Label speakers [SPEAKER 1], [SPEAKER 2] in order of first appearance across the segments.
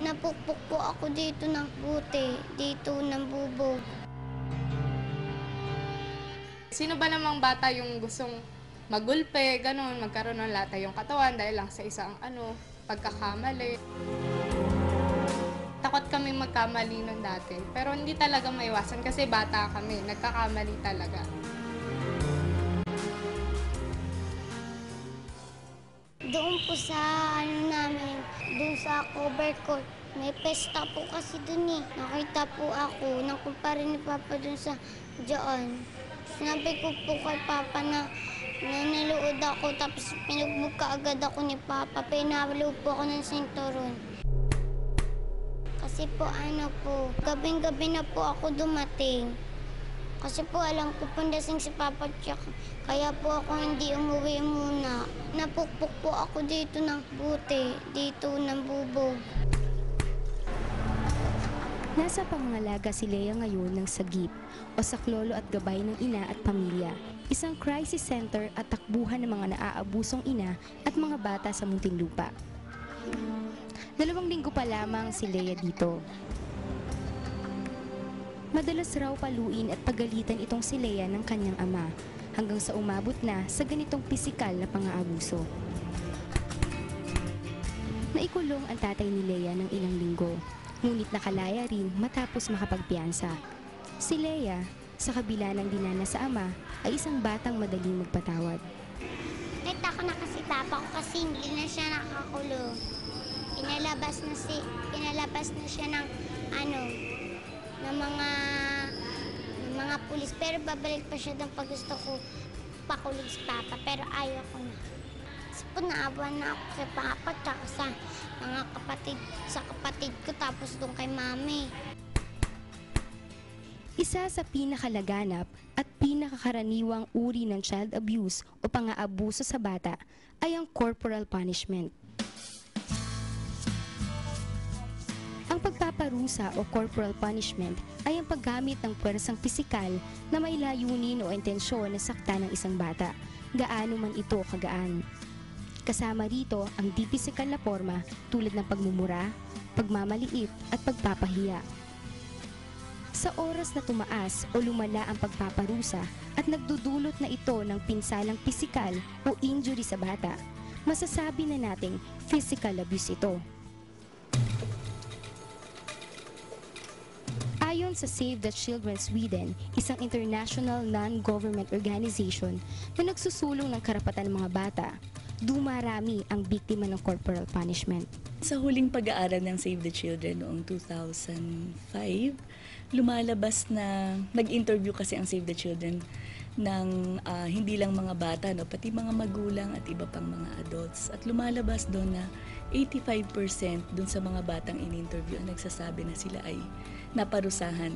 [SPEAKER 1] Napukpok po ako dito ng buti, dito ng bubog.
[SPEAKER 2] Sino ba namang bata yung gustong magulpe, ganun, magkaroon ng lata yung katawan dahil lang sa isang pagkakamali. Takot kami magkamali nun dati, pero hindi talaga maiwasan kasi bata kami, nagkakamali talaga.
[SPEAKER 1] Doon po sa namin, doon sa cover court, may pesta po kasi doon eh. Nakita po ako, nakumpare ni Papa doon sa diyan. Sinabi ko po kay Papa na naniluod ako, tapos pinugbog kaagad ako ni Papa. Pinalo po ako ng sinturon. Kasi po gabing-gabi na po ako dumating. Kasi po alam ko pundasing si Papa Jack, kaya po ako hindi umuwi muna. Napukpok po ako dito ng buti, dito ng bubog.
[SPEAKER 3] Nasa pangangalaga si Lea ngayon ng Sagip o Saklolo at gabay ng ina at pamilya. Isang crisis center at takbuhan ng mga naaabusong ina at mga bata sa Muntinlupa. 2 linggo pa lamang si Lea dito. Madalas raw paluin at pagalitan itong si Lea ng kanyang ama hanggang sa umabot na sa ganitong pisikal na pang-aabuso. Naikulong ang tatay ni Lea ng ilang linggo, ngunit nakalaya rin matapos makapagpiyansa. Si Lea, sa kabila ng dinana sa ama, ay isang batang madaling magpatawad.
[SPEAKER 1] Nakita ko na kasi Papa ko kasi hindi na siya nakakulong. Pinalabas na siya ng mga pulis, pero babalik pa siya doon pag gusto ko pakulong si Papa, pero ayaw ko na. Kasi po naawa na ako sa Papa at sa mga kapatid ko, tapos doon kay Mami.
[SPEAKER 3] Isa sa pinakalaganap at pinakakaraniwang uri ng child abuse o pang-aabuso sa bata ay ang corporal punishment. Ang pagpaparusa o corporal punishment ay ang paggamit ng pwersang pisikal na may layunin o intensyon na sakta ng isang bata, gaano man ito kagaan. Kasama rito ang di pisikal na forma tulad ng pagmumura, pagmamaliit at pagpapahiya. Sa oras na tumaas o lumala ang pagpaparusa at nagdudulot na ito ng pinsalang pisikal o injury sa bata, masasabi na nating physical abuse ito. Ayon sa Save the Children Sweden, isang international non-government organization na nagsusulong ng karapatan ng mga bata, dumarami ang biktima ng corporal punishment.
[SPEAKER 4] Sa huling pag-aaral ng Save the Children noong 2005, lumalabas na nag-interview kasi ang Save the Children ng hindi lang mga bata, pati mga magulang at iba pang mga adults. At lumalabas doon na 85% doon sa mga batang in-interview ang nagsasabi na sila ay naparusahan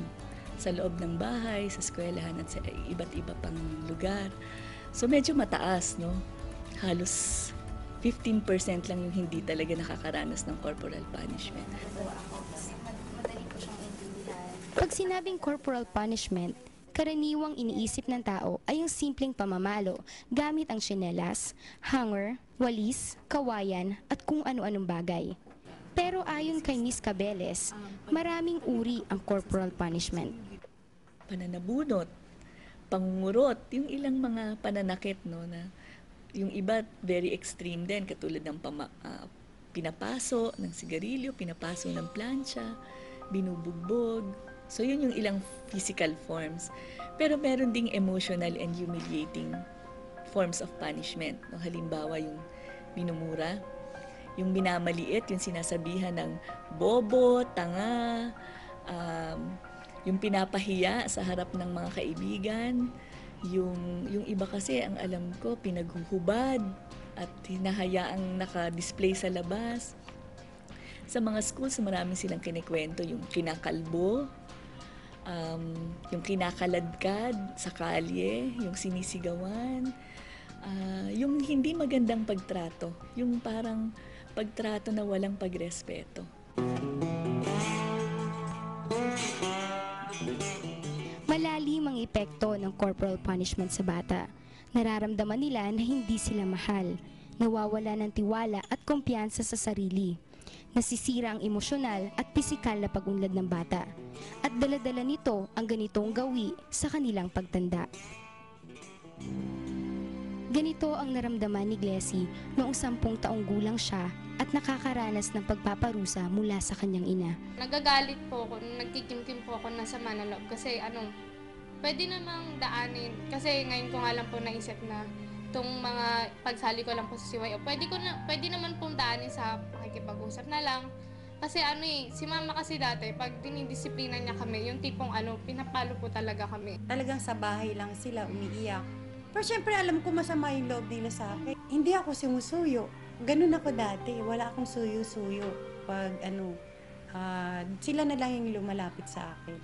[SPEAKER 4] sa loob ng bahay, sa eskwelahan at sa iba't iba pang lugar. So medyo mataas, Halos 15% lang yung hindi talaga nakakaranas ng corporal punishment.
[SPEAKER 3] Pag sinabing corporal punishment, karaniwang iniisip ng tao ay ang simpleng pamamalo gamit ang tsinelas, hanger, walis, kawayan at kung ano-anong bagay. Pero ayon kay Ms. Cabeles, maraming uri ang corporal punishment.
[SPEAKER 4] Pananabunot, pangungurot, yung ilang mga pananakit, na yung iba very extreme din, katulad ng pinapaso ng sigarilyo, pinapaso ng plancha, binubugbog. So yun yung ilang physical forms. Pero meron ding emotional and humiliating forms of punishment. Halimbawa yung minumura, yung minamaliit, yung sinasabihan ng bobo, tanga, yung pinapahiya sa harap ng mga kaibigan. Yung iba kasi, ang alam ko, pinaghuhubad at hinahayaang naka-display sa labas. Sa mga schools, maraming silang kinikwento, yung kinakalbo, yung kinakaladkad sa kalye, yung sinisigawan, yung hindi magandang pagtrato, yung parang pagtrato na walang pagrespeto.
[SPEAKER 3] Malalim ang epekto ng corporal punishment sa bata. Nararamdaman nila na hindi sila mahal, nawawala ng tiwala at kumpiyansa sa sarili. Nasisira ang emosyonal at pisikal na pag-unlad ng bata. At dala-dala nito ang ganitong gawi sa kanilang pagtanda. Ganito ang naramdaman ni Glessy noong 10 taong gulang siya at nakakaranas ng pagpaparusa mula sa kanyang ina.
[SPEAKER 2] Nagagalit po ako, nagkikimkim po ako na sama ng loob kasi pwede namang daanin. Kasi ngayon ko nga lang po naisip na itong mga pagsali ko lang po sa CYO, pwede naman pong daanin sa pakikipag-usap na lang. Kasi si mama kasi dati, pag dinidisiplina niya kami, yung tipong pinapalo po talaga kami.
[SPEAKER 5] Talagang sa bahay lang sila umiiyak. Pero syempre alam ko masama yung loob nila sa akin. Hindi ako sumusuyo. Ganun ako dati. Wala akong suyo-suyo. Pag sila na lang yung lumalapit sa akin.